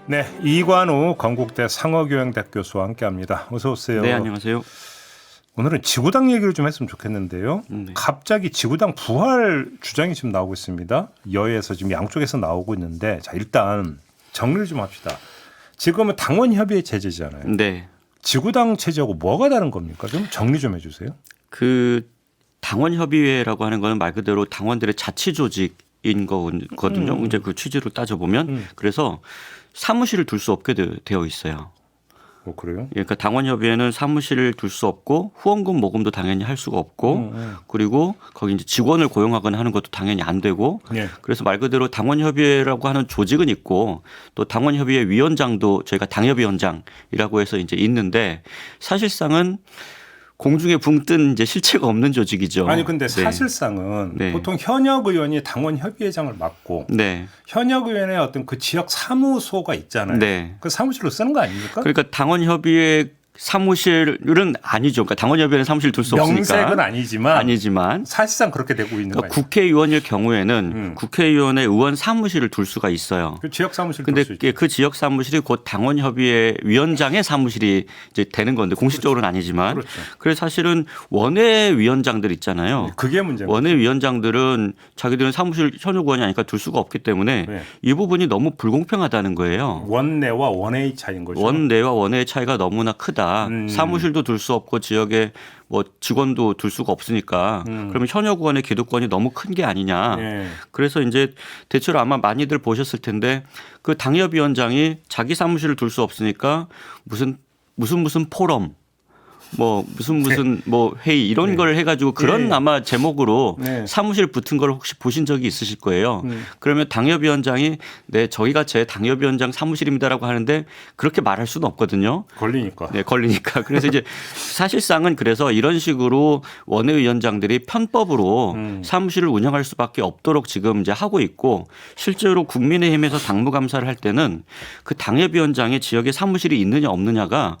네, 이관우 건국대 상어교양대 교수와 함께합니다. 어서 오세요. 네, 안녕하세요. 오늘은 지구당 얘기를 좀 했으면 좋겠는데요. 네. 갑자기 지구당 부활 주장이 지금 나오고 있습니다. 여야에서 지금 양쪽에서 나오고 있는데, 자 일단 정리를 좀 합시다. 지금은 당원 협의회 체제잖아요. 네. 지구당 체제하고 뭐가 다른 겁니까? 좀 정리 좀 해주세요. 그 당원 협의회라고 하는 거는 말 그대로 당원들의 자치 조직인 거거든요. 이제 그 취지로 따져 보면 그래서 사무실을 둘 수 없게 되어 있어요. 그래요? 그러니까 당원 협의회는 사무실을 둘 수 없고 후원금 모금도 당연히 할 수가 없고 그리고 거기 이제 직원을 고용하거나 하는 것도 당연히 안 되고 네. 그래서 말 그대로 당원 협의회라고 하는 조직은 있고 또 당원 협의회 위원장도 저희가 당협위원장이라고 해서 이제 있는데 사실상은 공중에 붕 뜬 이제 실체가 없는 조직이죠. 아니 근데 네. 사실상은 네. 보통 현역 의원이 당원 협의회장을 맡고 네. 현역 의원의 어떤 그 지역 사무소가 있잖아요. 네. 그 사무실로 쓰는 거 아닙니까? 그러니까 당원 협의회 사무실은 아니죠. 그러니까 당원 협의회는 사무실 둘 수 없으니까. 명색은 아니지만 사실상 그렇게 되고 있는 그러니까 거예요. 국회의원일 경우에는 국회의원의 의원 사무실을 둘 수가 있어요. 그 지역 사무실 근데 둘수 있죠. 그 지역 사무실이 곧 당원 협의회 위원장의 사무실이 이제 되는 건데 공식적으로는 아니지만 그렇죠. 그래서 사실은 원외 위원장들 있잖아요. 그게 문제입니다. 원외 위원장들은 자기들은 사무실 현역 의원이 아니니까 둘 수가 없기 때문에 네. 이 부분이 너무 불공평하다는 거예요. 원내와 원외의 차이인 거죠. 원내와 원외의 차이가 너무나 크다. 사무실도 둘 수 없고 지역에 뭐 직원도 둘 수가 없으니까 그러면 현역 의원의 기득권이 너무 큰 게 아니냐. 네. 그래서 이제 대체로 아마 많이들 보셨을 텐데 그 당협위원장이 자기 사무실을 둘 수 없으니까 무슨 포럼 뭐 무슨 뭐 회의 이런 네. 걸 해가지고 그런 네. 아마 제목으로 네. 사무실 붙은 걸 혹시 보신 적이 있으실 거예요. 그러면 당협위원장이 네 저희가 제 당협위원장 사무실입니다라고 하는데 그렇게 말할 수는 없거든요. 걸리니까. 네, 걸리니까. 그래서 이제 사실상은 그래서 이런 식으로 원외위원장들이 편법으로 사무실을 운영할 수밖에 없도록 지금 이제 하고 있고 실제로 국민의힘에서 당무감사를 할 때는 그 당협위원장의 지역에 사무실이 있느냐 없느냐가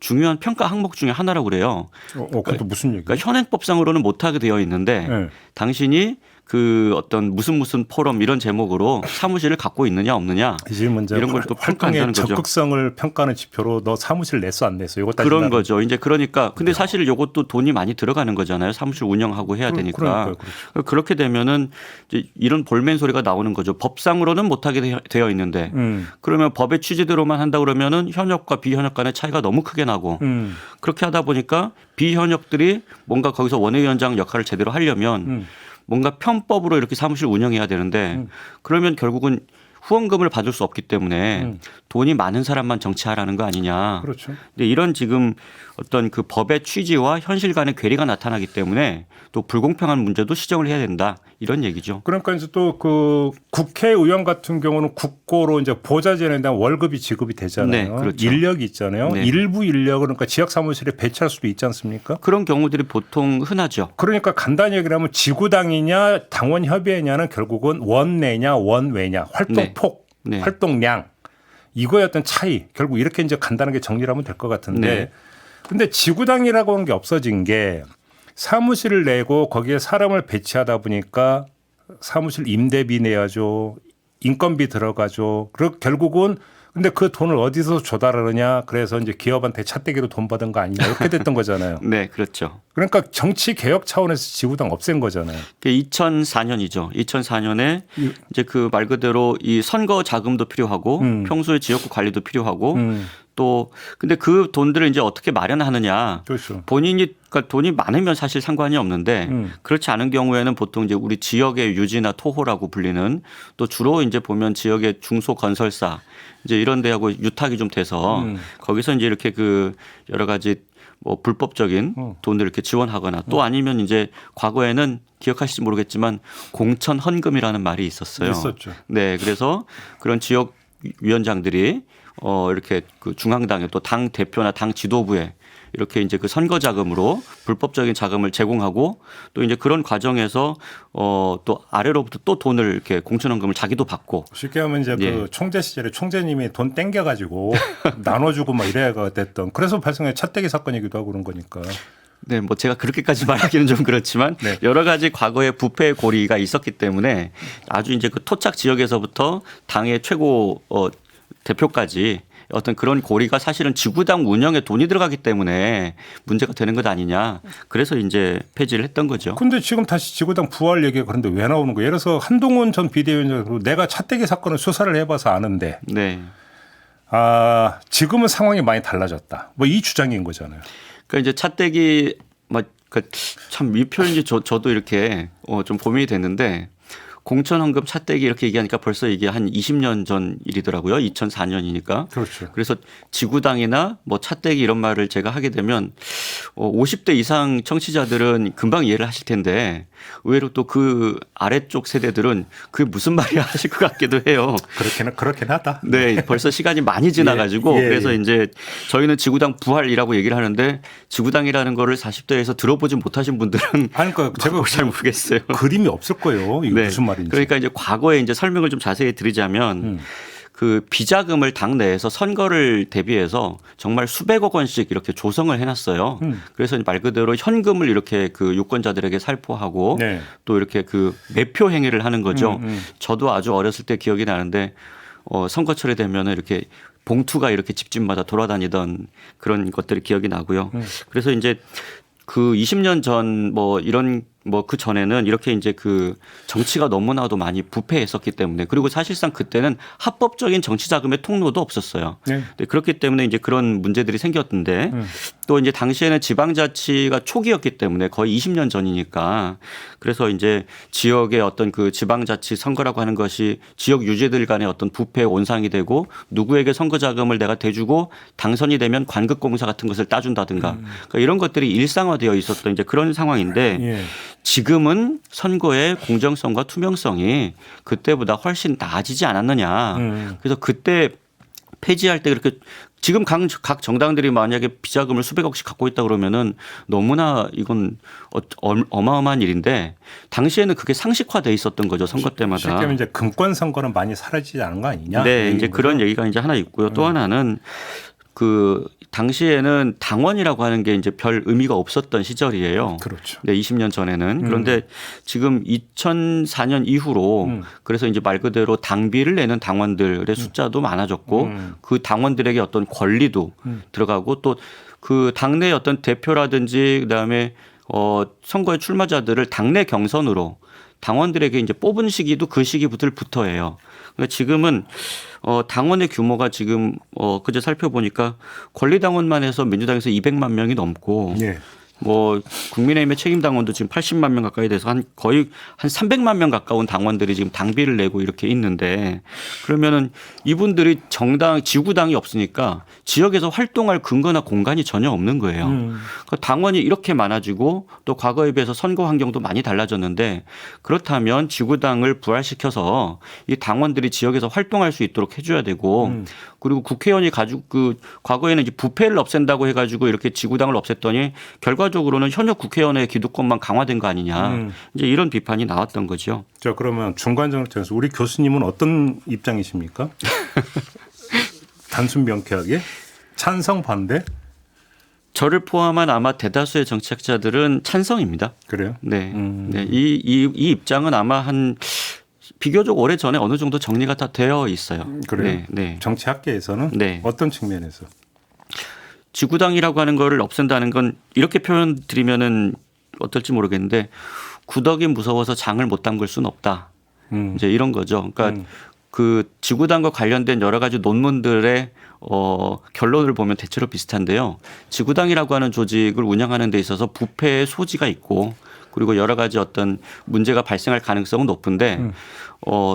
중요한 평가 항목 중에 하나라고 그래요. 그것도 무슨 얘기예요? 그러니까 현행법상으로는 못하게 되어 있는데 네. 당신이 그 어떤 무슨 포럼 이런 제목으로 사무실을 갖고 있느냐 없느냐 이제 문제 이런 걸 또 활동의 평가한다는 거죠. 적극성을 평가하는 지표로 너 사무실 냈어 안 냈어 이거 그런 거죠. 이제 그러니까 근데 사실 이것도 돈이 많이 들어가는 거잖아요. 사무실 운영하고 해야 되니까. 그러니까요. 그렇죠. 그렇게 되면은 이제 이런 볼멘 소리가 나오는 거죠. 법상으로는 못하게 되어 있는데 그러면 법의 취지대로만 한다 그러면은 현역과 비현역 간의 차이가 너무 크게 나고 그렇게 하다 보니까 비현역들이 뭔가 거기서 원외위원장 역할을 제대로 하려면 뭔가 편법으로 이렇게 사무실 운영해야 되는데 그러면 결국은 후원금을 받을 수 없기 때문에 돈이 많은 사람만 정치하라는 거 아니냐. 그렇죠. 근데 이런 지금 어떤 그 법의 취지와 현실 간의 괴리가 나타나기 때문에 또 불공평한 문제도 시정을 해야 된다. 이런 얘기죠. 그러니까 이제 또 그 국회의원 같은 경우는 국고로 이제 보좌진에 대한 월급이 지급이 되잖아요. 네, 그렇죠. 인력이 있잖아요. 네. 일부 인력을 그러니까 지역 사무실에 배치할 수도 있지 않습니까? 그런 경우들이 보통 흔하죠. 그러니까 간단히 얘기를 하면 지구당이냐 당원 협의회냐는 결국은 원내냐 원외냐 활동폭 네. 활동량 이거의 어떤 차이 결국 이렇게 이제 간단하게 정리를 하면 될 것 같은데 네. 근데 지구당이라고 하는 게 없어진 게 사무실을 내고 거기에 사람을 배치하다 보니까 사무실 임대비 내야죠. 인건비 들어가죠. 그리고 결국은 근데 그 돈을 어디서 조달하느냐. 그래서 이제 기업한테 차떼기로 돈 받은 거 아니냐. 이렇게 됐던 거잖아요. 네, 그렇죠. 그러니까 정치 개혁 차원에서 지구당 없앤 거잖아요. 2004년이죠. 2004년에 이제 그 말 그대로 이 선거 자금도 필요하고 평소에 지역구 관리도 필요하고 또 근데 그 돈들을 이제 어떻게 마련하느냐. 그렇죠. 본인이 그러니까 돈이 많으면 사실 상관이 없는데 그렇지 않은 경우에는 보통 이제 우리 지역의 유지나 토호라고 불리는 또 주로 이제 보면 지역의 중소건설사 이제 이런 데하고 유탁이 좀 돼서 거기서 이제 이렇게 그 여러 가지 뭐 불법적인 돈을 이렇게 지원하거나 또 아니면 이제 과거에는 기억하실지 모르겠지만 공천 헌금이라는 말이 있었어요. 있었죠. 네, 그래서 그런 지역 위원장들이 이렇게 그 중앙당에 또 당 대표나 당 지도부에 이렇게 이제 그 선거 자금으로 불법적인 자금을 제공하고 또 이제 그런 과정에서 또 아래로부터 또 돈을 이렇게 공천헌금을 자기도 받고 쉽게 하면 이제 예. 그 총재 시절에 총재님이 돈 땡겨가지고 나눠주고 막 이래가 됐던 그래서 발생한 차떼기 사건이기도 하고 그런 거니까. 네, 뭐 제가 그렇게까지 말하기는 좀 그렇지만 네. 여러 가지 과거의 부패 고리가 있었기 때문에 아주 이제 그 토착 지역에서부터 당의 최고 대표까지 어떤 그런 고리가 사실은 지구당 운영에 돈이 들어가기 때문에 문제가 되는 것 아니냐. 그래서 이제 폐지를 했던 거죠. 근데 지금 다시 지구당 부활 얘기가 그런데 왜 나오는 거예요? 예를 들어서 한동훈 전 비대위원장 내가 차떼기 사건을 수사를 해봐서 아는데 네. 지금은 상황이 많이 달라졌다. 뭐 이 주장인 거잖아요. 그러니까 이제 차떼기 참 이 표현이 저도 이렇게 좀 고민이 됐는데 공천헌금 차떼기 이렇게 얘기하니까 벌써 이게 한 20년 전 일이더라고요. 2004년이니까. 그렇죠. 그래서 지구당이나 뭐 차떼기 이런 말을 제가 하게 되면 50대 이상 청취자들은 금방 이해를 하실 텐데 의외로 또 그 아래쪽 세대들은 그게 무슨 말이야 하실 것 같기도 해요. 그렇긴 하다. 네, 벌써 시간이 많이 지나가지고 그래서 이제 저희는 지구당 부활이라고 얘기를 하는데 지구당이라는 거를 40대에서 들어보지 못하신 분들은 그러니까 제가 잘 모르겠어요. 그림이 없을 거예요. 이거 네. 무슨 말인지. 그러니까 이제 과거에 이제 설명을 좀 자세히 드리자면 그 비자금을 당 내에서 선거를 대비해서 정말 수백억 원씩 이렇게 조성을 해놨어요. 그래서 말 그대로 현금을 이렇게 그 유권자들에게 살포하고 네. 또 이렇게 그 매표 행위를 하는 거죠. 저도 아주 어렸을 때 기억이 나는데 선거철이 되면 이렇게 봉투가 이렇게 집집마다 돌아다니던 그런 것들이 기억이 나고요. 그래서 이제 그 20년 전 뭐 이런 뭐 그 전에는 이렇게 이제 그 정치가 너무나도 많이 부패했었기 때문에 그리고 사실상 그때는 합법적인 정치 자금의 통로도 없었어요. 네. 그렇기 때문에 이제 그런 문제들이 생겼는데 또 이제 당시에는 지방자치가 초기였기 때문에 거의 20년 전이니까 그래서 이제 지역의 어떤 그 지방자치 선거라고 하는 것이 지역 유지들 간의 어떤 부패의 온상이 되고 누구에게 선거 자금을 내가 대주고 당선이 되면 관급공사 같은 것을 따준다든가 그러니까 이런 것들이 일상화되어 있었던 이제 그런 상황인데 예. 지금은 선거의 공정성과 투명성이 그때보다 훨씬 나아지지 않았느냐. 그래서 그때 폐지할 때 그렇게 지금 각 정당들이 만약에 비자금을 수백억씩 갖고 있다 그러면은 너무나 이건 어마어마한 일인데 당시에는 그게 상식화돼 있었던 거죠. 선거 때마다. 쉽게 말하면 이제 금권 선거는 많이 사라지지 않은 거 아니냐? 네, 이제 그런 얘기가 이제 하나 있고요. 또 하나는 그 당시에는 당원이라고 하는 게 이제 별 의미가 없었던 시절이에요. 그렇죠. 네, 20년 전에는. 그런데 지금 2004년 이후로 그래서 이제 말 그대로 당비를 내는 당원들의 숫자도 많아졌고 그 당원들에게 어떤 권리도 들어가고 또 그 당내 어떤 대표라든지 그다음에 선거에 출마자들을 당내 경선으로 당원들에게 이제 뽑은 시기도 그 시기부터 해요. 그러니까 지금은 당원의 규모가 지금 그제 살펴보니까 권리당원만 해서 민주당에서 200만 명이 넘고 예. 뭐 국민의힘의 책임당원도 지금 80만 명 가까이 돼서 거의 한 300만 명 가까운 당원들이 지금 당비를 내고 이렇게 있는데 그러면은 이분들이 지구당이 없으니까 지역에서 활동할 근거나 공간이 전혀 없는 거예요. 그러니까 당원이 이렇게 많아지고 또 과거에 비해서 선거 환경도 많이 달라졌는데 그렇다면 지구당을 부활시켜서 이 당원들이 지역에서 활동할 수 있도록 해줘야 되고 그리고 국회의원이 가지고 그 과거에는 이제 부패를 없앤다고 해가지고 이렇게 지구당을 없앴더니 결과적으로는 현역 국회의원의 기득권만 강화된 거 아니냐 이제 이런 비판이 나왔던 거죠. 자 그러면 중간적으로 통해서 우리 교수님은 어떤 입장이십니까? 단순 명쾌하게 찬성 반대? 저를 포함한 아마 대다수의 정치학자들은 찬성입니다. 그래요? 네, 네. 이 입장은 아마 한 비교적 오래 전에 어느 정도 정리가 다 되어 있어요. 그래요? 네, 네. 정치학계에서는 네. 어떤 측면에서? 지구당이라고 하는 거를 없앤다는 건 이렇게 표현 드리면은 어떨지 모르겠는데 구덕이 무서워서 장을 못 담글 수는 없다. 이제 이런 거죠. 그러니까 그 지구당과 관련된 여러 가지 논문들의 결론을 보면 대체로 비슷한데요. 지구당이라고 하는 조직을 운영하는 데 있어서 부패의 소지가 있고 그리고 여러 가지 어떤 문제가 발생할 가능성은 높은데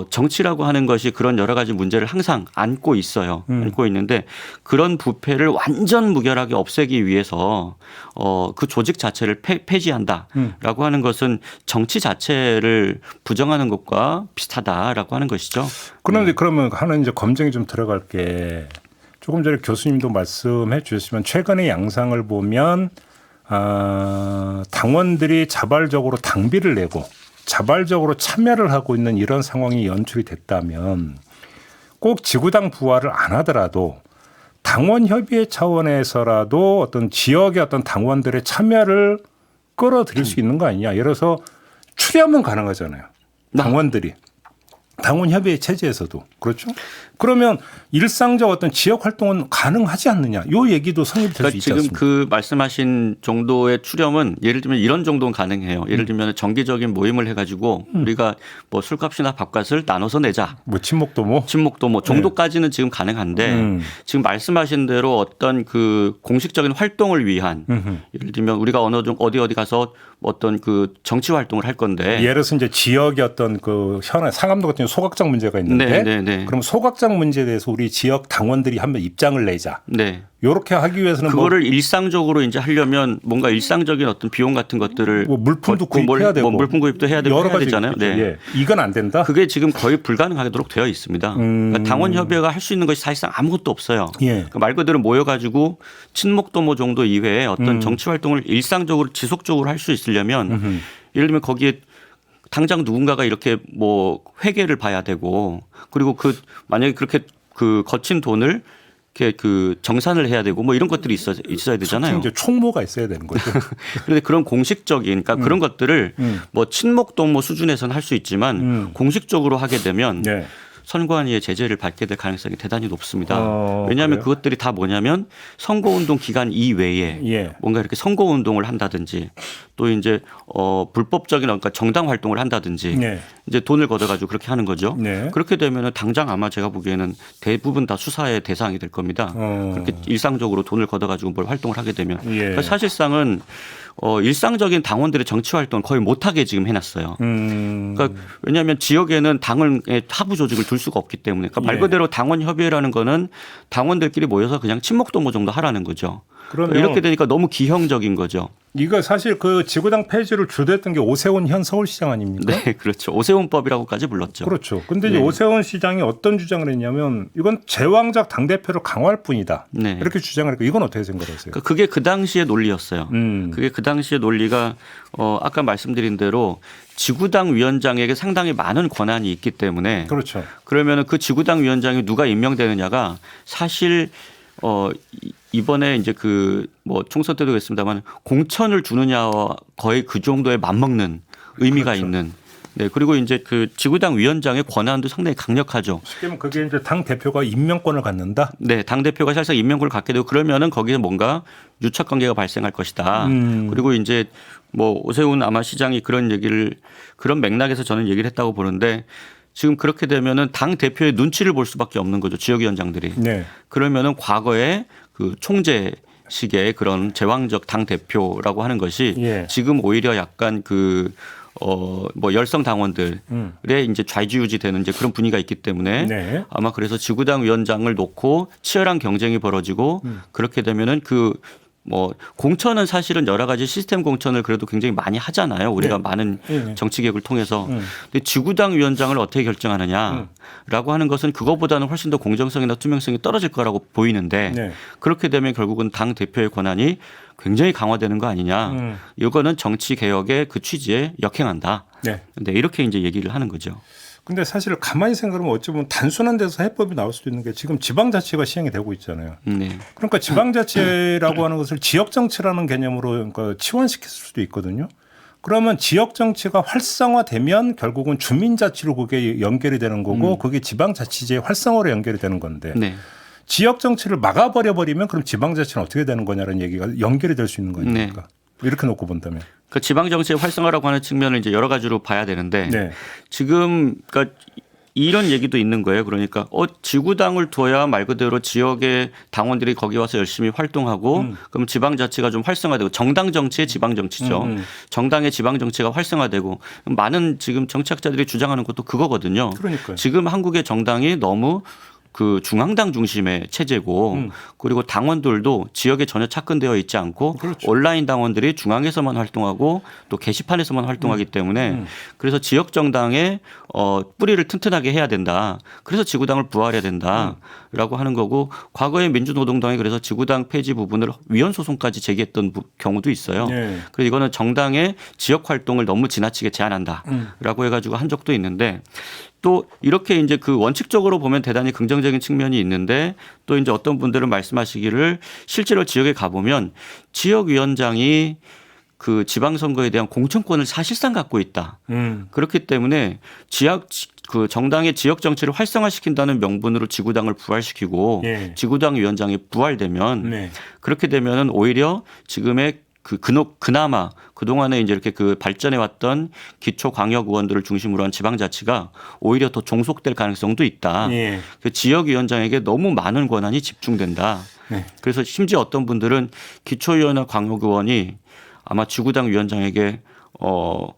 정치라고 하는 것이 그런 여러 가지 문제를 항상 안고 있어요. 안고 있는데 그런 부패를 완전 무결하게 없애기 위해서 그 조직 자체를 폐지한다라고 하는 것은 정치 자체를 부정하는 것과 비슷하다라고 하는 것이죠. 그런데 그러면 하나 이제 검증이 좀 들어갈 게 조금 전에 교수님도 말씀해 주셨지만 최근의 양상을 보면 당원들이 자발적으로 당비를 내고 자발적으로 참여를 하고 있는 이런 상황이 연출이 됐다면 꼭 지구당 부활을 안 하더라도 당원 협의회 차원에서라도 어떤 지역의 어떤 당원들의 참여를 끌어들일 수 있는 거 아니냐. 예를 들어서 출연은 가능하잖아요. 당원들이. 당원 협의 체제에서도 그렇죠. 그러면 일상적 어떤 지역 활동은 가능하지 않느냐? 요 얘기도 성립될 수 그러니까 있지 지금 않습니까? 그 말씀하신 정도의 출염은 예를 들면 이런 정도는 가능해요. 예를 들면 정기적인 모임을 해가지고 우리가 뭐 술값이나 밥값을 나눠서 내자. 뭐 친목도 뭐 친목도 뭐 정도까지는 지금 가능한데 지금 말씀하신 대로 어떤 그 공식적인 활동을 위한 예를 들면 우리가 어디 가서 어떤 그 정치 활동을 할 건데 예를 들어서 이제 지역의 어떤 그 현안 상암도 같은 경우 소각장 문제가 있는데 네. 그럼 소각장 문제에 대해서 우리 지역 당원들이 한번 입장을 내자. 네. 요렇게 하기 위해서는 그거를 일상적으로 이제 하려면 뭔가 일상적인 어떤 비용 같은 것들을 뭐 물품도 걷고 구입해야 되고 물품 구입도 해야 되고 여러 해야 가지 되잖아요. 있겠죠. 네. 예. 이건 안 된다. 그게 지금 거의 불가능하도록 되어 있습니다. 그러니까 당원 협의회가 할 수 있는 것이 사실상 아무것도 없어요. 예. 그러니까 말 그대로 모여가지고 친목도모 정도 이외에 어떤 정치 활동을 일상적으로 지속적으로 할 수 있으려면 예를 들면 거기에 당장 누군가가 이렇게 뭐 회계를 봐야 되고 그리고 그 만약에 그렇게 그 거친 돈을 이렇게 그 정산을 해야 되고 뭐 이런 것들이 있어야 되잖아요. 이제 총무가 있어야 되는 거죠. 그런데 그런 공식적인 그러니까 그런 것들을 뭐 친목도모 수준에서는 할 수 있지만 공식적으로 하게 되면 네. 선관위의 제재를 받게 될 가능성이 대단히 높습니다. 왜냐하면 그래요? 그것들이 다 뭐냐면 선거운동 기간 이외에 예. 뭔가 이렇게 선거운동을 한다든지 또 이제 불법적인 그러니까 정당 활동을 한다든지 네. 이제 돈을 걷어가지고 그렇게 하는 거죠. 네. 그렇게 되면은 당장 아마 제가 보기에는 대부분 다 수사의 대상이 될 겁니다. 그렇게 일상적으로 돈을 걷어가지고 뭘 활동을 하게 되면 예. 그러니까 사실상은 일상적인 당원들의 정치 활동을 거의 못하게 지금 해놨어요. 그러니까 왜냐하면 지역에는 당의 하부 조직을 둘 수가 없기 때문에 그러니까 말 예. 그대로 당원 협의회라는 거는 당원들끼리 모여서 그냥 친목도모 정도 하라는 거죠. 그러면 이렇게 되니까 너무 기형적인 거죠. 이거 사실 그 지구당 폐지를 주도했던 게 오세훈 현 서울시장 아닙니까? 네, 그렇죠. 오세훈법이라고까지 불렀죠. 그렇죠. 근데 이제 오세훈 시장이 어떤 주장을 했냐면 이건 제왕적 당대표를 강화할 뿐이다. 네. 이렇게 주장을 했고 이건 어떻게 생각하세요? 그러니까 그게 그 당시의 논리였어요. 그게 그 당시의 논리가 아까 말씀드린 대로 지구당 위원장에게 상당히 많은 권한이 있기 때문에 그렇죠. 그러면은 그 지구당 위원장이 누가 임명되느냐가 사실 이번에 이제 그 뭐 총선 때도 그랬습니다만 공천을 주느냐와 거의 그 정도에 맞먹는 의미가 그렇죠. 있는. 네. 그리고 이제 그 지구당 위원장의 권한도 상당히 강력하죠. 쉽게 말하면 그게 이제 당 대표가 임명권을 갖는다. 네, 당 대표가 사실상 임명권을 갖게 되고 그러면은 거기에 뭔가 유착 관계가 발생할 것이다. 그리고 이제 뭐 오세훈 아마 시장이 그런 얘기를 그런 맥락에서 저는 얘기를 했다고 보는데 지금 그렇게 되면은 당 대표의 눈치를 볼 수밖에 없는 거죠. 지역위원장들이. 네. 그러면은 과거에 그 총재식의 그런 제왕적 당 대표라고 하는 것이 예. 지금 오히려 약간 뭐 열성 당원들의 이제 좌지우지 되는 이제 그런 분위기가 있기 때문에 네. 아마 그래서 지구당 위원장을 놓고 치열한 경쟁이 벌어지고 그렇게 되면은 뭐 공천은 사실은 여러 가지 시스템 공천을 그래도 굉장히 많이 하잖아요. 우리가 네. 많은 네. 정치 개혁을 통해서. 근데 지구당 위원장을 어떻게 결정하느냐라고 하는 것은 그거보다는 훨씬 더 공정성이나 투명성이 떨어질 거라고 보이는데 네. 그렇게 되면 결국은 당 대표의 권한이 굉장히 강화되는 거 아니냐. 이거는 정치 개혁의 그 취지에 역행한다. 네. 네, 이렇게 이제 얘기를 하는 거죠. 근데 사실 가만히 생각하면 어찌 보면 단순한 데서 해법이 나올 수도 있는 게 지금 지방자치가 시행이 되고 있잖아요. 네. 그러니까 지방자치라고 하는 것을 지역정치라는 개념으로 그러니까 치환시킬 수도 있거든요. 그러면 지역정치가 활성화되면 결국은 주민자치로 그게 연결이 되는 거고 그게 지방자치제의 활성화로 연결이 되는 건데 네. 지역정치를 막아버려 버리면 그럼 지방자치는 어떻게 되는 거냐는 얘기가 연결이 될 수 있는 거니까. 이렇게 놓고 본다면. 그 지방 정치의 활성화라고 하는 측면을 이제 여러 가지로 봐야 되는데 네. 지금 그러니까 이런 얘기도 있는 거예요. 그러니까 지구당을 둬야 말 그대로 지역의 당원들이 거기 와서 열심히 활동하고 그럼 지방 자치가 좀 활성화되고 정당 정치의 지방 정치죠. 정당의 지방 정치가 활성화되고 많은 지금 정치학자들이 주장하는 것도 그거거든요. 그러니까요. 지금 한국의 정당이 너무 그 중앙당 중심의 체제고 그리고 당원들도 지역에 전혀 착근되어 있지 않고 그렇죠. 온라인 당원들이 중앙에서만 활동하고 또 게시판에서만 활동하기 때문에 그래서 지역 정당의 뿌리를 튼튼하게 해야 된다. 그래서 지구당을 부활해야 된다라고 하는 거고 과거에 민주노동당이 그래서 지구당 폐지 부분을 위헌 소송까지 제기했던 경우도 있어요. 네. 그래서 이거는 정당의 지역 활동을 너무 지나치게 제한한다라고 해가지고 한 적도 있는데 또 이렇게 이제 그 원칙적으로 보면 대단히 긍정적인 측면이 있는데 또 이제 어떤 분들은 말씀하시기를 실제로 지역에 가보면 지역위원장이 그 지방선거에 대한 공천권을 사실상 갖고 있다. 그렇기 때문에 그 정당의 지역 정치를 활성화시킨다는 명분으로 지구당을 부활시키고 예. 지구당 위원장이 부활되면 네. 그렇게 되면은 오히려 지금의 그나마 그동안에 이제 이렇게 그 발전해 왔던 기초 광역 의원들을 중심으로 한 지방자치가 오히려 더 종속될 가능성도 있다. 예. 그 지역위원장에게 너무 많은 권한이 집중된다. 네. 그래서 심지어 어떤 분들은 기초의원이나 광역의원이 아마 지구당 위원장에게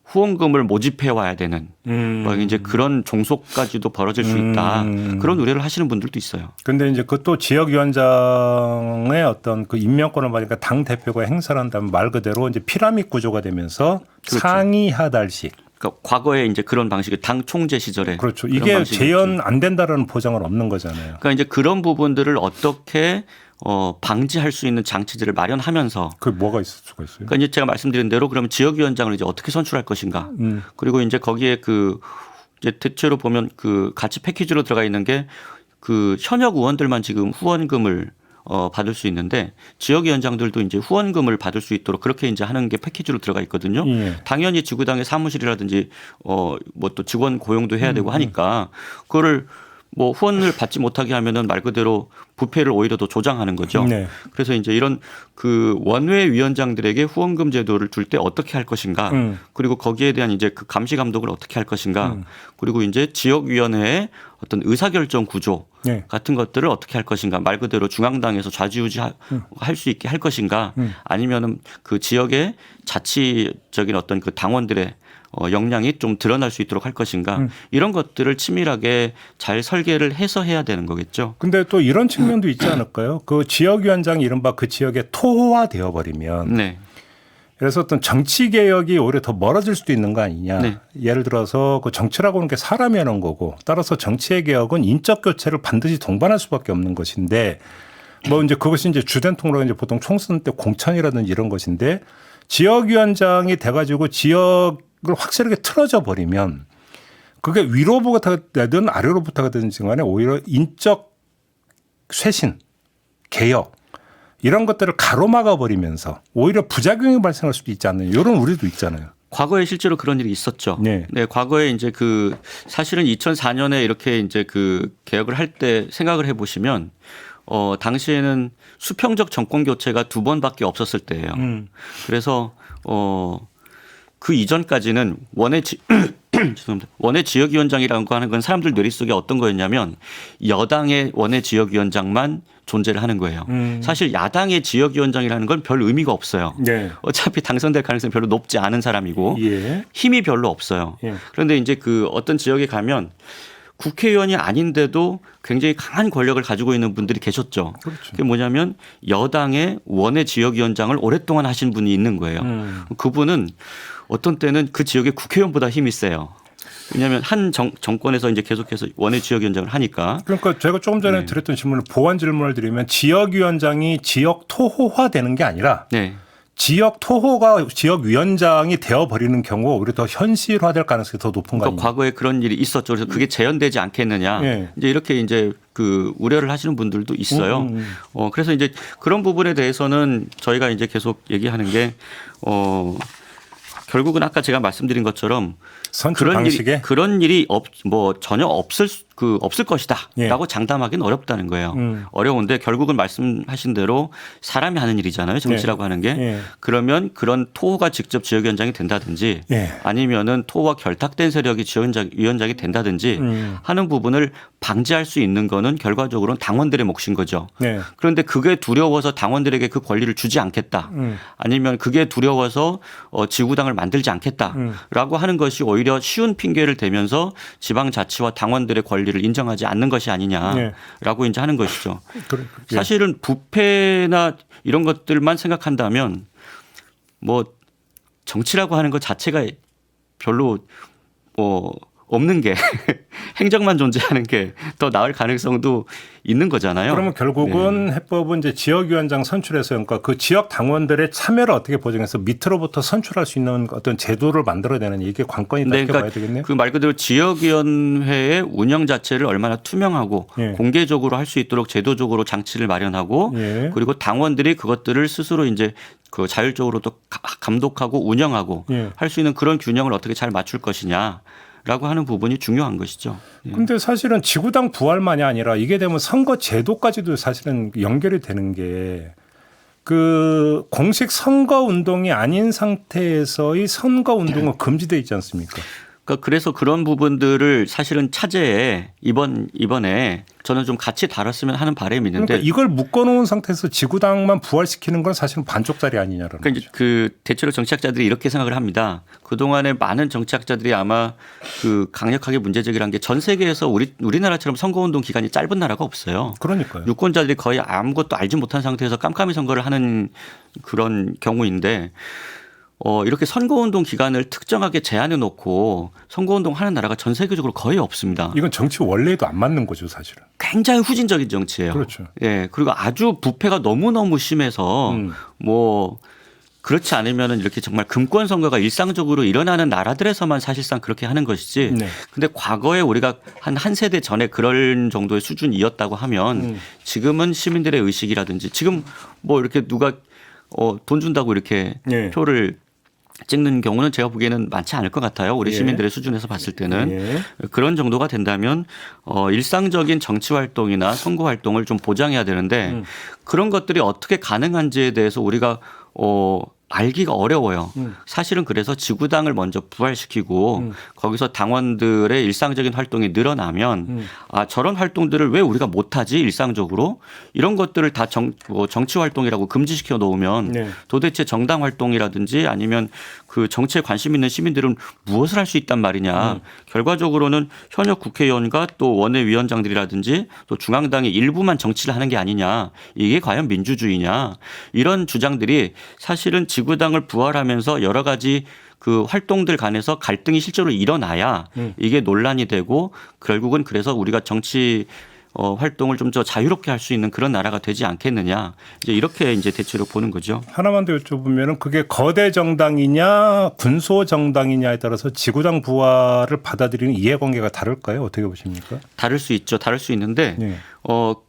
후원금을 모집해 와야 되는 뭐 이제 그런 종속까지도 벌어질 수 있다. 그런 우려를 하시는 분들도 있어요. 근데 이제 그것도 지역위원장의 어떤 그 임명권을 받으니까 당 대표가 행사를 한다면 말 그대로 이제 피라미드 구조가 되면서 그렇죠. 상위 하달씩. 그러니까 과거에 이제 그런 방식이 당 총재 시절에 그렇죠. 그런 이게 방식이 재연 안 된다라는 보장은 없는 거잖아요. 그러니까 이제 그런 부분들을 어떻게 방지할 수 있는 장치들을 마련하면서 그게 뭐가 있을 수가 있어요? 그러니까 이제 제가 말씀드린 대로 그러면 지역위원장을 이제 어떻게 선출할 것인가. 그리고 이제 거기에 그 이제 대체로 보면 그 같이 패키지로 들어가 있는 게 그 현역 의원들만 지금 후원금을 받을 수 있는데 지역위원장들도 이제 후원금을 받을 수 있도록 그렇게 이제 하는 게 패키지로 들어가 있거든요. 예. 당연히 지구당의 사무실이라든지 뭐 또 직원 고용도 해야 되고 하니까 그거를 뭐 후원을 받지 못하게 하면은 말 그대로 부패를 오히려 더 조장하는 거죠. 네. 그래서 이제 이런 그 원외 위원장들에게 후원금 제도를 둘 때 어떻게 할 것인가, 그리고 거기에 대한 이제 그 감시 감독을 어떻게 할 것인가, 그리고 이제 지역위원회의 어떤 의사결정 구조 네. 같은 것들을 어떻게 할 것인가, 말 그대로 중앙당에서 좌지우지 할 수 있게 할 것인가, 아니면은 그 지역의 자치적인 어떤 그 당원들의 역량이 좀 드러날 수 있도록 할 것인가 이런 것들을 치밀하게 잘 설계를 해서 해야 되는 거겠죠. 근데 또 이런 측면도 있지 않을까요? 그 지역위원장이 이른바 그 지역에 토호화되어 버리면 네. 그래서 어떤 정치 개혁이 오히려 더 멀어질 수도 있는 거 아니냐. 네. 예를 들어서 그 정치라고 하는 게 사람이 하는 거고 따라서 정치의 개혁은 인적 교체를 반드시 동반할 수밖에 없는 것인데 뭐 이제 그것이 이제 주된 통로가 이제 보통 총선 때 공천이라든지 이런 것인데 지역위원장이 돼가지고 지역을 확실하게 틀어져 버리면 그게 위로부터 되든 아래로부터가 되든 간에 오히려 인적 쇄신, 개혁 이런 것들을 가로막아 버리면서 오히려 부작용이 발생할 수도 있지 않느냐 이런 우려도 있잖아요. 과거에 실제로 그런 일이 있었죠. 네. 네, 과거에 이제 그 사실은 2004년에 이렇게 이제 그 개혁을 할 때 생각을 해 보시면 당시에는 수평적 정권 교체가 2번밖에 없었을 때예요. 그래서 그 이전까지는 죄송합니다. 원외 지역위원장이라는 거 하는 건 사람들 뇌리 속에 어떤 거였냐면 여당의 원외 지역위원장만 존재를 하는 거예요. 사실 야당의 지역위원장이라는 건 별 의미가 없어요. 네. 어차피 당선될 가능성이 별로 높지 않은 사람이고 예. 힘이 별로 없어요. 예. 그런데 이제 그 어떤 지역에 가면 국회의원이 아닌데도 굉장히 강한 권력을 가지고 있는 분들이 계셨죠. 그렇죠. 그게 뭐냐면 여당의 원외 지역위원장을 오랫동안 하신 분이 있는 거예요. 그분은 어떤 때는 그 지역의 국회의원보다 힘이 세요. 왜냐하면 한 정권에서 이제 계속해서 원외 지역위원장을 하니까. 그러니까 제가 조금 전에 네. 드렸던 질문을 보완 질문을 드리면 지역위원장이 지역 토호화되는 게 아니라 네. 지역 토호가 지역위원장이 되어버리는 경우가 오히려 더 현실화될 가능성이 더 높은 거 그러니까 아니에요? 과거에 그런 일이 있었죠. 그래서 그게 재현되지 않겠느냐. 네. 이제 이렇게 이제 그 우려를 하시는 분들도 있어요. 그래서 이제 그런 부분에 대해서는 저희가 이제 계속 얘기하는 게 결국은 아까 제가 말씀드린 것처럼 선출 방식에 그런 일이 전혀 없을 것이다라고 예. 장담하기는 어렵다는 거예요. 어려운데 결국은 말씀하신 대로 사람이 하는 일이잖아요. 정치라고 하는 게. 예. 그러면 그런 토호가 직접 지역위원장이 된다든지 예. 아니면은 토호와 결탁된 세력이 지역위원장이 된다든지 하는 부분을 방지할 수 있는 거는 결과적으로는 당원들의 몫인 거죠. 네. 그런데 그게 두려워서 당원들에게 그 권리를 주지 않겠다. 아니면 그게 두려워서 지구당을 만들지 않겠다라고 하는 것이 오히려 쉬운 핑계를 대면서 지방자치와 당원들의 권리를 인정하지 않는 것이 아니냐라고 이제 하는 것이죠. 예. 사실은 부패나 이런 것들만 생각한다면 뭐 정치라고 하는 것 자체가 별로 없는 게 행정만 존재하는 게 더 나을 가능성도 있는 거잖아요. 그러면 결국은 네. 해법은 이제 지역위원장 선출에서 그러니까 그 지역 당원들의 참여를 어떻게 보장해서 밑으로부터 선출할 수 있는 어떤 제도를 만들어내는 이게 관건이다 네, 이렇게 그러니까 봐야 되겠네요. 그 말 그대로 지역위원회의 운영 자체를 얼마나 투명하고 예. 공개적으로 할 수 있도록 제도적으로 장치를 마련하고 예. 그리고 당원들이 그것들을 스스로 이제 그 자율적으로 또 감독하고 운영하고 예. 할 수 있는 그런 균형을 어떻게 잘 맞출 것이냐. 라고 하는 부분이 중요한 것이죠. 예. 근데 사실은 지구당 부활만이 아니라 이게 되면 선거 제도까지도 사실은 연결이 되는 게 그 공식 선거 운동이 아닌 상태에서의 선거 운동은 금지돼 있지 않습니까? 그러니까 그래서 그런 부분들을 사실은 차제에 이번에 저는 좀 같이 다뤘으면 하는 바람이 있는데 그러니까 이걸 묶어놓은 상태에서 지구당만 부활시키는 건 사실은 반쪽짜리 아니냐라는 그러니까 이제 거죠. 그 대체로 정치학자들이 이렇게 생각을 합니다. 그동안에 많은 정치학자들이 아마 그 강력하게 문제제기를 한 게 전 세계에서 우리나라처럼 선거운동 기간이 짧은 나라가 없어요. 그러니까요. 유권자들이 거의 아무것도 알지 못한 상태에서 깜깜이 선거를 하는 그런 경우인데 이렇게 선거운동 기간을 특정하게 제한해 놓고 선거운동 하는 나라가 전 세계적으로 거의 없습니다. 이건 정치 원래에도 안 맞는 거죠, 사실은. 굉장히 후진적인 정치예요. 그렇죠. 예. 그리고 아주 부패가 너무너무 심해서 뭐 그렇지 않으면은 이렇게 정말 금권 선거가 일상적으로 일어나는 나라들에서만 사실상 그렇게 하는 것이지. 네. 근데 과거에 우리가 한 세대 전에 그런 정도의 수준이었다고 하면 지금은 시민들의 의식이라든지 지금 뭐 이렇게 누가 돈 준다고 이렇게 네. 표를 찍는 경우는 제가 보기에는 많지 않을 것 같아요. 우리 예. 시민들의 수준에서 봤을 때는 예. 그런 정도가 된다면 일상적인 정치 활동이나 선거 활동을 좀 보장해야 되는데 그런 것들이 어떻게 가능한지에 대해서 우리가 알기가 어려워요. 사실은 그래서 지구당을 먼저 부활시키고 거기서 당원들의 일상적인 활동이 늘어나면 아 저런 활동들을 왜 우리가 못하지 일상적으로 이런 것들을 다 정치 활동이라고 금지시켜 놓으면 네. 도대체 정당 활동이라든지 아니면 그 정치에 관심 있는 시민들은 무엇을 할 수 있단 말이냐. 결과적으로는 현역 국회의원과 또 원내위원장들이라든지 또 중앙당의 일부만 정치를 하는 게 아니냐. 이게 과연 민주주의냐. 이런 주장들이 사실은 지구당을 부활하면서 여러 가지 그 활동들 간에서 갈등이 실제로 일어나야 이게 논란이 되고 결국은 그래서 우리가 정치 활동을 좀 더 자유롭게 할 수 있는 그런 나라가 되지 않겠느냐. 이제 이렇게 이제 대체로 보는 거죠. 하나만 더 여쭤보면은 그게 거대 정당이냐 군소 정당이냐에 따라서 지구당 부활을 받아들이는 이해관계가 다를까요? 어떻게 보십니까? 다를 수 있죠. 다를 수 있는데 네.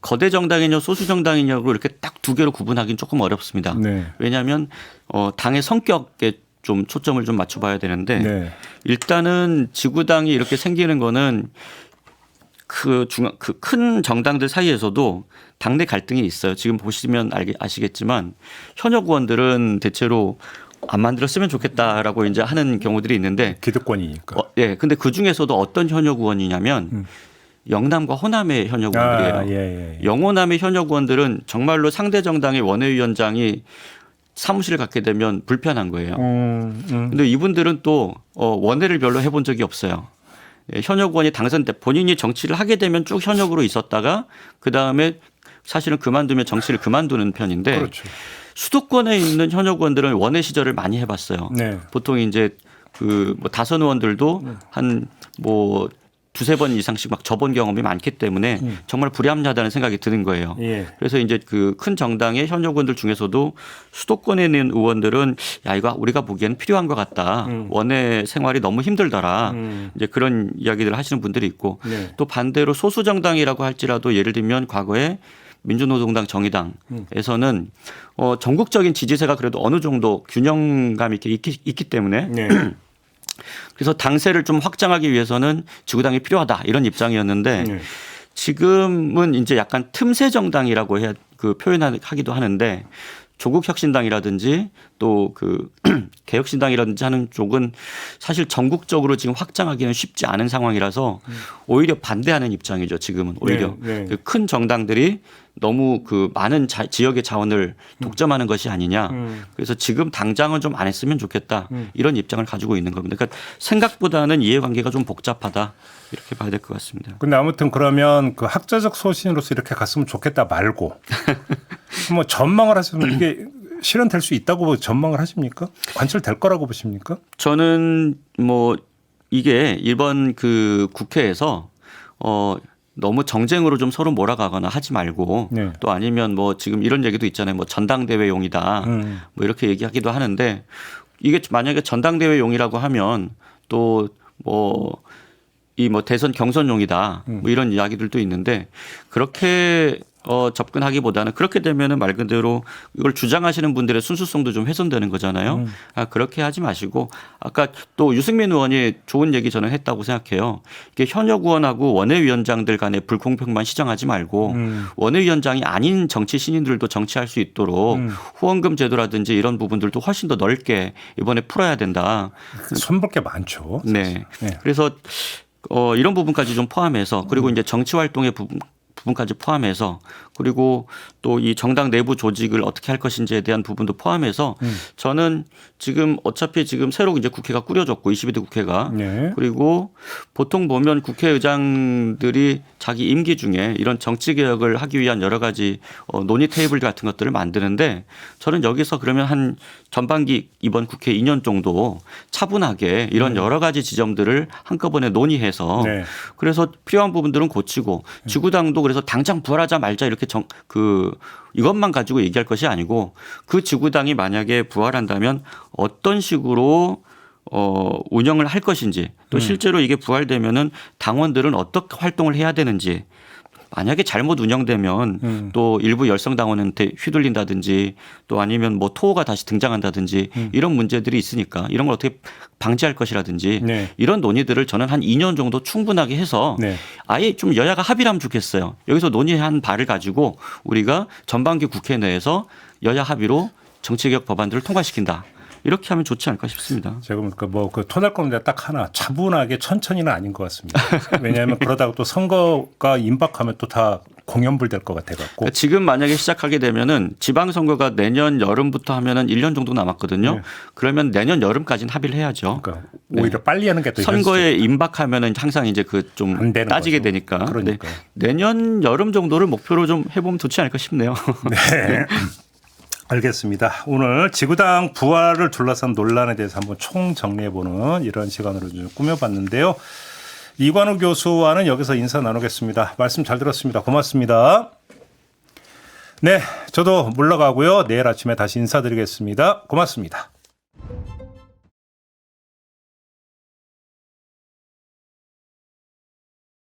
거대 정당이냐 소수 정당이냐고 이렇게 딱 두 개로 구분하기는 조금 어렵습니다. 네. 왜냐하면 당의 성격에 좀 초점을 좀 맞춰봐야 되는데 네. 일단은 지구당이 이렇게 생기는 거는 그 큰 정당들 사이에서도 당내 갈등이 있어요. 지금 보시면 아시겠지만 현역 의원들은 대체로 안 만들었으면 좋겠다라고 이제 하는 경우들이 있는데 기득권이니까. 예. 근데 그 중에서도 어떤 현역 의원이냐면 영남과 호남의 현역 의원들이에요. 예. 영호남의 현역 의원들은 정말로 상대 정당의 원외위원장이 사무실을 갖게 되면 불편한 거예요. 근데 이분들은 또 원외를 별로 해본 적이 없어요. 현역 의원이 당선돼 본인이 정치를 하게 되면 쭉 현역으로 있었다가 그다음에 사실은 그만두면 정치를 그만두는 편인데 그렇죠. 수도권에 있는 현역 의원들은 원외 시절을 많이 해봤어요. 네. 보통 이제 그 뭐 다선 의원들도 한 뭐 두세 번 이상씩 막 접은 경험이 많기 때문에 정말 불합리하다는 생각이 드는 거예요. 예. 그래서 이제 그 큰 정당의 현역 의원들 중에서도 수도권에 있는 의원들은 야 이거 우리가 보기에는 필요한 것 같다. 원외 생활이 너무 힘들더라. 이제 그런 이야기들을 하시는 분들이 있고 네. 또 반대로 소수 정당이라고 할지라도 예를 들면 과거에 민주노동당 정의당에서는 전국적인 지지세가 그래도 어느 정도 균형감 있게 있기 때문에 네. 그래서 당세를 좀 확장하기 위해서는 지구당이 필요하다 이런 입장이었는데 네. 지금은 이제 약간 틈새 정당이라고 해야 그 표현하기도 하는데 조국혁신당이라든지 또 그 개혁신당이라든지 하는 쪽은 사실 전국적으로 지금 확장하기는 쉽지 않은 상황이라서 오히려 반대하는 입장이죠. 지금은 오히려 네. 그 큰 정당들이 너무 그 많은 지역의 자원을 독점하는 것이 아니냐. 그래서 지금 당장은 좀 안 했으면 좋겠다. 이런 입장을 가지고 있는 겁니다. 그러니까 생각보다는 이해관계가 좀 복잡하다. 이렇게 봐야 될 것 같습니다. 근데 아무튼 그러면 그 학자적 소신으로서 이렇게 갔으면 좋겠다 말고 뭐 전망을 하시면 이게 실현될 수 있다고 전망을 하십니까? 관철될 거라고 보십니까? 저는 뭐 이게 이번 그 국회에서 너무 정쟁으로 좀 서로 몰아가거나 하지 말고 네. 또 아니면 뭐 지금 이런 얘기도 있잖아요. 뭐 전당대회용이다. 뭐 이렇게 얘기하기도 하는데 이게 만약에 전당대회용이라고 하면 또 뭐 대선 경선용이다. 뭐 이런 이야기들도 있는데 그렇게 접근하기보다는 그렇게 되면은 말 그대로 이걸 주장하시는 분들의 순수성도 좀 훼손되는 거잖아요. 그렇게 하지 마시고 아까 또 유승민 의원이 좋은 얘기 저는 했다고 생각해요. 이게 현역 의원하고 원외위원장들 간의 불공평만 시정하지 말고 원외위원장이 아닌 정치 신인들도 정치할 수 있도록 후원금 제도라든지 이런 부분들도 훨씬 더 넓게 이번에 풀어야 된다. 손볼 게 많죠. 네. 네. 그래서 이런 부분까지 좀 포함해서 그리고 이제 정치 활동의 부분까지 포함해서 그리고 또 이 정당 내부 조직을 어떻게 할 것인지에 대한 부분도 포함해서 저는 지금 어차피 지금 새로 이제 국회가 꾸려졌고 22대 국회가 네. 그리고 보통 보면 국회의장들이 자기 임기 중에 이런 정치 개혁을 하기 위한 여러 가지 논의 테이블 같은 것들을 만드는데 저는 여기서 그러면 한 전반기 이번 국회 2년 정도 차분하게 이런 여러 가지 지점들을 한꺼번에 논의해서 네. 그래서 필요한 부분들은 고치고 지구당도 그래서 당장 부활하자 말자 이렇게 이것만 가지고 얘기할 것이 아니고 그 지구당이 만약에 부활한다면 어떤 식으로 운영을 할 것인지 또 실제로 이게 부활되면은 당원들은 어떻게 활동을 해야 되는지 만약에 잘못 운영되면 또 일부 열성 당원한테 휘둘린다든지 또 아니면 뭐 토호가 다시 등장한다든지 이런 문제들이 있으니까 이런 걸 어떻게 방지할 것이라든지 네. 이런 논의들을 저는 한 2년 정도 충분하게 해서 네. 아예 좀 여야가 합의를 하면 좋겠어요. 여기서 논의한 바를 가지고 우리가 전반기 국회 내에서 여야 합의로 정치개혁 법안들을 통과시킨다. 이렇게 하면 좋지 않을까 싶습니다. 제가 그 토날 건데 딱 하나 차분하게 천천히는 아닌 것 같습니다. 왜냐하면 그러다가 또 선거가 임박하면 또 다 공연불 될 것 같아갖고. 지금 만약에 시작하게 되면은 지방선거가 내년 여름부터 하면은 1년 정도 남았거든요. 네. 그러면 내년 여름까지는 합의를 해야죠. 그러니까 오히려 빨리 하는 게 더 선거에 임박하면은 항상 이제 그 좀 따지게 거죠. 되니까. 그러니까요. 내년 여름 정도를 목표로 좀 해보면 좋지 않을까 싶네요. 네. 알겠습니다. 오늘 지구당 부활을 둘러싼 논란에 대해서 한번 총정리해보는 이런 시간으로 좀 꾸며봤는데요. 이관우 교수와는 여기서 인사 나누겠습니다. 말씀 잘 들었습니다. 고맙습니다. 네, 저도 물러가고요. 내일 아침에 다시 인사드리겠습니다. 고맙습니다.